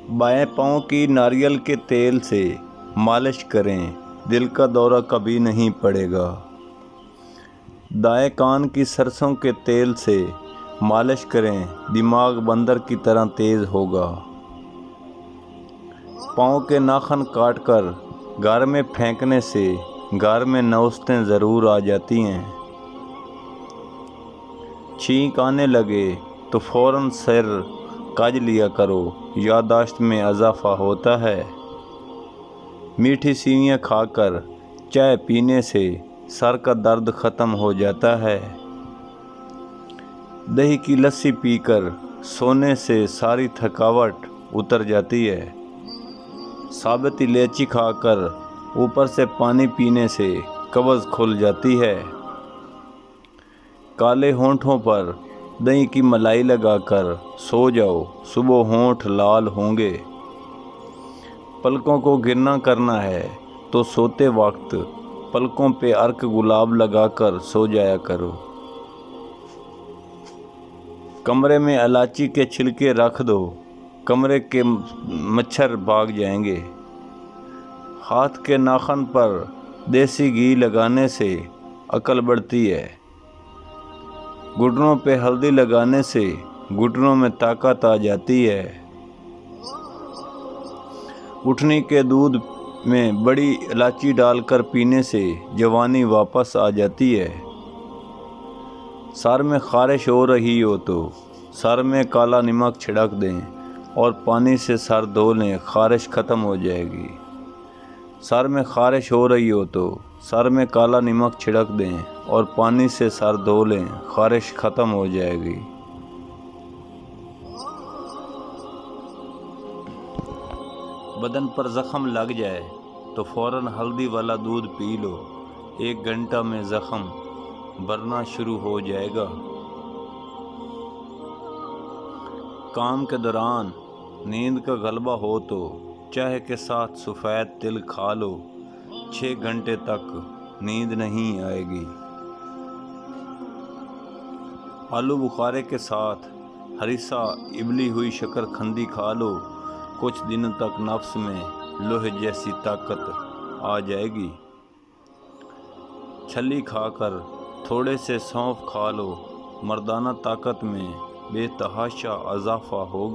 बाएं पाँव की नारियल के तेल से मालिश करें, दिल का दौरा कभी नहीं पड़ेगा। दाएं कान की सरसों के तेल से मालिश करें, दिमाग बंदर की तरह तेज होगा। पाँव के नाखून काटकर घर में फेंकने से घर में नौस्तें ज़रूर आ जाती हैं। छींक आने लगे तो फ़ौरन सिर कज लिया करो, याददाश्त में इजाफ़ा होता है। मीठी सीवियाँ खाकर चाय पीने से सर का दर्द ख़त्म हो जाता है। दही की लस्सी पीकर सोने से सारी थकावट उतर जाती है। साबुत इलायची खाकर ऊपर से पानी पीने से कब्ज़ खुल जाती है। काले होंठों पर दही की मलाई लगाकर सो जाओ, सुबह होंठ लाल होंगे। पलकों को गिरना करना है तो सोते वक्त पलकों पे अर्क गुलाब लगाकर सो जाया करो। कमरे में इलायची के छिलके रख दो, कमरे के मच्छर भाग जाएंगे। हाथ के नाखून पर देसी घी लगाने से अकल बढ़ती है। घुटनों पे हल्दी लगाने से घुटनों में ताकत आ जाती है। उठनी के दूध में बड़ी इलायची डालकर पीने से जवानी वापस आ जाती है। सर में ख़ारिश हो रही हो तो सर में काला नमक छिड़क दें और पानी से सर धो लें, ख़ारिश ख़त्म हो जाएगी। सर में ख़ारिश हो रही हो तो सर में काला नमक छिड़क दें और पानी से सर धो लें, ख़ारिश ख़त्म हो जाएगी। बदन पर ज़ख़म लग जाए तो फ़ौरन हल्दी वाला दूध पी लो, 1 घंटा में ज़ख़म भरना शुरू हो जाएगा। काम के दौरान नींद का गलबा हो तो चाय के साथ सफ़ेद तिल खा लो, 6 घंटे तक नींद नहीं आएगी। आलू बुखारे के साथ हरीसा इबली हुई शकरकंदी खा लो, कुछ दिनों तक नफ्स में लोहे जैसी ताकत आ जाएगी। छली खाकर थोड़े से सौंफ खा लो, मर्दाना ताकत में बेतहाशा इजाफ़ा होगा।